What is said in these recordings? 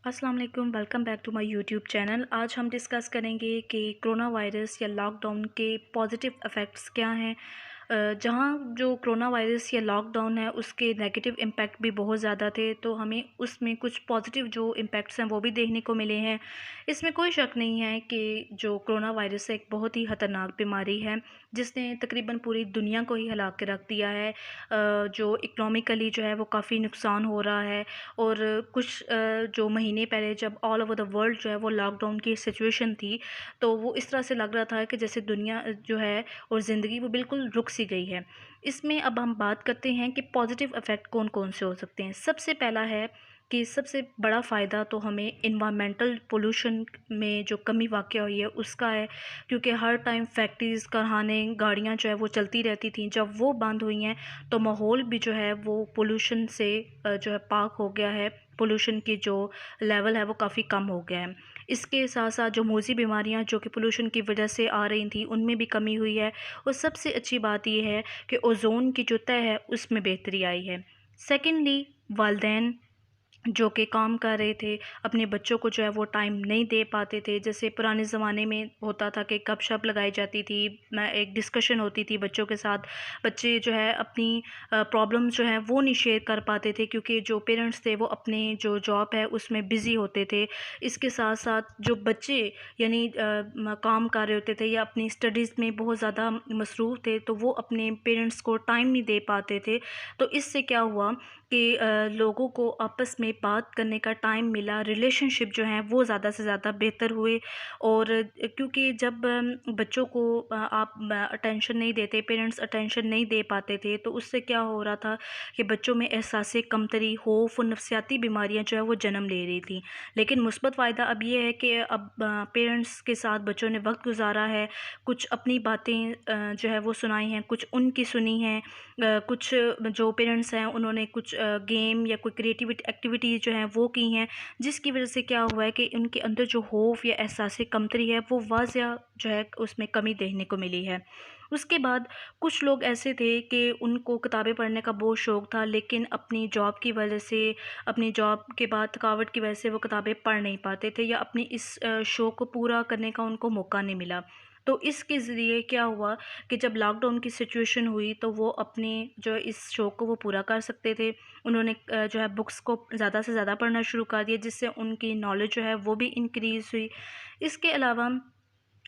अस्सलाम वालेकुम, welcome back to my YouTube channel. आज हम डिस्कस करेंगे कि कोरोना वायरस या लॉकडाउन के पॉजिटिव इफ़ेक्ट्स क्या हैं। जहाँ जो कोरोना वायरस या लॉकडाउन है उसके नेगेटिव इम्पैक्ट भी बहुत ज़्यादा थे, तो हमें उसमें कुछ पॉजिटिव जो इम्पैक्ट्स हैं वो भी देखने को मिले हैं। इसमें कोई शक नहीं है कि जो कोरोना वायरस है एक बहुत ही ख़तरनाक बीमारी है जिसने तकरीबन पूरी दुनिया को ही हिला के रख दिया है। जो इकनॉमिकली जो है वो काफ़ी नुकसान हो रहा है। और कुछ जो महीने पहले जब ऑल ओवर द वर्ल्ड जो है वो लॉकडाउन की सिचुएशन थी, तो वो इस तरह से लग रहा था कि जैसे दुनिया जो है और ज़िंदगी वो बिल्कुल रुक सी गई है। इसमें अब हम बात करते हैं कि पॉजिटिव इफ़ेक्ट कौन-कौन से हो सकते हैं। सबसे पहला है कि सबसे बड़ा फ़ायदा तो हमें एनवायरमेंटल पोल्यूशन में जो कमी वाक़या हुई है उसका है, क्योंकि हर टाइम फैक्ट्रीज़, कारखाने, गाड़ियाँ जो है वो चलती रहती थीं। जब वो बंद हुई हैं तो माहौल भी जो है वो पोल्यूशन से जो है पाक हो गया है। पोल्यूशन की जो लेवल है वो काफ़ी कम हो गया है। इसके साथ-साथ जो मौसमी बीमारियाँ जो कि पोल्यूशन की वजह से आ रही थी उनमें भी कमी हुई है। और सबसे अच्छी बात ये है कि ओज़ोन की जो तह है उसमें बेहतरी आई है। सेकेंडली, वालिदैन जो कि काम कर रहे थे, अपने बच्चों को जो है वो टाइम नहीं दे पाते थे। जैसे पुराने ज़माने में होता था कि गपशप लगाई जाती थी, मैं एक डिस्कशन होती थी बच्चों के साथ। बच्चे जो है अपनी प्रॉब्लम्स जो हैं वो नहीं शेयर कर पाते थे, क्योंकि जो पेरेंट्स थे वो अपने जो जॉब है उसमें बिज़ी होते थे। इसके साथ-साथ जो बच्चे यानी काम कर रहे होते थे या अपनी स्टडीज़ में बहुत ज़्यादा मसरूफ़ थे, तो वो अपने पेरेंट्स को टाइम नहीं दे पाते थे। तो इससे क्या हुआ कि लोगों को आपस में बात करने का टाइम मिला, रिलेशनशिप जो हैं वो ज़्यादा से ज़्यादा बेहतर हुए। और क्योंकि जब बच्चों को आप अटेंशन नहीं देते, पेरेंट्स अटेंशन नहीं दे पाते थे, तो उससे क्या हो रहा था कि बच्चों में एहसास कमतरी, खौफ और नफसियाती बीमारियां जो है वो जन्म ले रही थी। लेकिन मुस्बत फ़ायदा अब ये है कि अब पेरेंट्स के साथ बच्चों ने वक्त गुजारा है, कुछ अपनी बातें जो है वो सुनाई हैं, कुछ उनकी सुनी हैं। कुछ जो पेरेंट्स हैं उन्होंने कुछ गेम या कोई क्रिएटिविटी एक्टिविटीज़ जो हैं वो की हैं, जिसकी वजह से क्या हुआ है कि उनके अंदर जो खौफ या एहसास कमतरी है वो वाज़िया जो है उसमें कमी देखने को मिली है। उसके बाद कुछ लोग ऐसे थे कि उनको किताबें पढ़ने का बहुत शौक़ था, लेकिन अपनी जॉब की वजह से, अपनी जॉब के बाद थकावट की वजह से वो किताबें पढ़ नहीं पाते थे या अपनी इस शौक़ को पूरा करने का उनको मौका नहीं मिला। तो इसके ज़रिए क्या हुआ कि जब लॉकडाउन की सिचुएशन हुई तो वो अपने जो इस शौक़ को वो पूरा कर सकते थे। उन्होंने जो है बुक्स को ज़्यादा से ज़्यादा पढ़ना शुरू कर दिया, जिससे उनकी नॉलेज जो है वो भी इंक्रीज़ हुई। इसके अलावा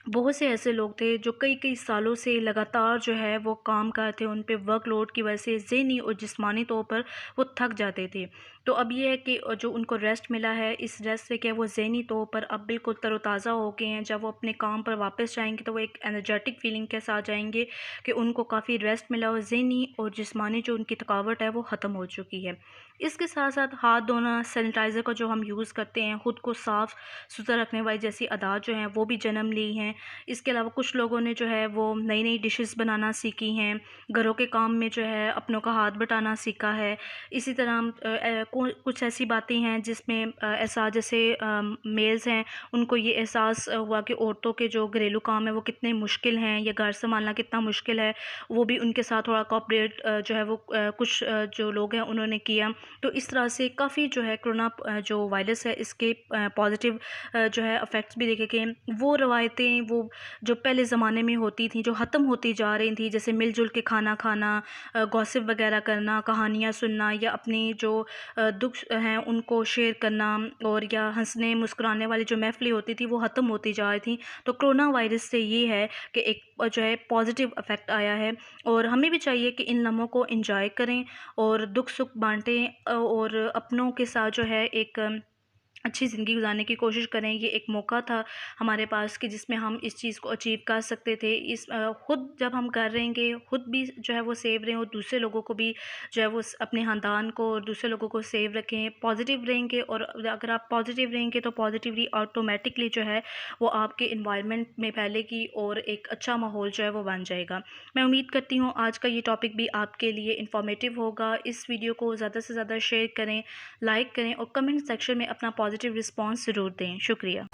बहुत से ऐसे लोग थे जो कई-कई सालों से लगातार जो है वो काम कर रहे थे, उन पे वर्कलोड की वजह से ज़हनी और जिस्मानी तौर पर वो थक जाते थे। तो अब ये है कि जो उनको रेस्ट मिला है, इस रेस्ट से क्या वो ज़हनी तौर पर अब बिल्कुल तरोताज़ा हो गए हैं। जब वो अपने काम पर वापस जाएँगे तो वो एक एनर्जेटिक फ़ीलिंग के साथ जाएँगे कि उनको काफ़ी रेस्ट मिला और ज़हनी और जिस्मानी जो उनकी थकावट है वो ख़त्म हो चुकी है। इसके साथ-साथ हाथ धोना, सैनिटाइज़र का जो हम यूज़ करते हैं, खुद को साफ़-सुथरा रखने वाली जैसी आदत जो हैं वो भी जन्म ली हैं। इसके अलावा कुछ लोगों ने जो है वो नई-नई डिशेज़ बनाना सीखी हैं, घरों के काम में जो है अपनों का हाथ बटाना सीखा है। इसी तरह कुछ ऐसी बातें हैं जिसमें एहसास जैसे मेल्स हैं, उनको ये एहसास हुआ कि औरतों के जो घरेलू काम है वो कितने मुश्किल हैं या घर सँभालना कितना मुश्किल है। वो भी उनके साथ थोड़ा कोऑपरेट जो है वो कुछ जो लोग हैं उन्होंने किया। तो इस तरह से काफ़ी जो है कोरोना जो वायरस है इसके पॉज़िटिव जो है इफ़ेक्ट्स भी देखे गए। वो रवायतें वो जो पहले ज़माने में होती थी, जो ख़त्म होती जा रही थी, जैसे मिल-जुल के खाना खाना, गॉसिप वग़ैरह करना, कहानियाँ सुनना या अपनी जो दुःख हैं उनको शेयर करना, और या हँसने मुस्कुराने वाली जो महफ़िलें होती थी वो ख़त्म होती जा रही थी। तो कोरोना वायरस से ये है कि एक जो है पॉज़िटिव इफ़ेक्ट आया है। और हमें भी चाहिए कि इन लम्हों को एन्जॉय करें और दुःख-सुख बाँटें, और अपनों के साथ जो है एक अच्छी ज़िंदगी गुज़ारने की कोशिश करें। ये एक मौका था हमारे पास कि जिसमें हम इस चीज़ को अचीव कर सकते थे। खुद जब हम कर रहेंगे, खुद भी जो है वो सेफ रहें और दूसरे लोगों को भी जो है वो अपने ख़ानदान को और दूसरे लोगों को सेफ रखें, पॉज़िटिव रहेंगे। और अगर आप पॉज़िटिव रहेंगे तो पॉज़िटिवली ऑटोमेटिकली जो है वो आपके एनवायरनमेंट में फैलेगी और एक अच्छा माहौल जो है वो बन जाएगा। मैं उम्मीद करती हूँ आज का ये टॉपिक भी आपके लिए इन्फॉर्मेटिव होगा। इस वीडियो को ज़्यादा से ज़्यादा शेयर करें, लाइक करें और कमेंट सेक्शन में अपना पॉज़िटिव रिस्पॉन्स ज़रूर दें। शुक्रिया।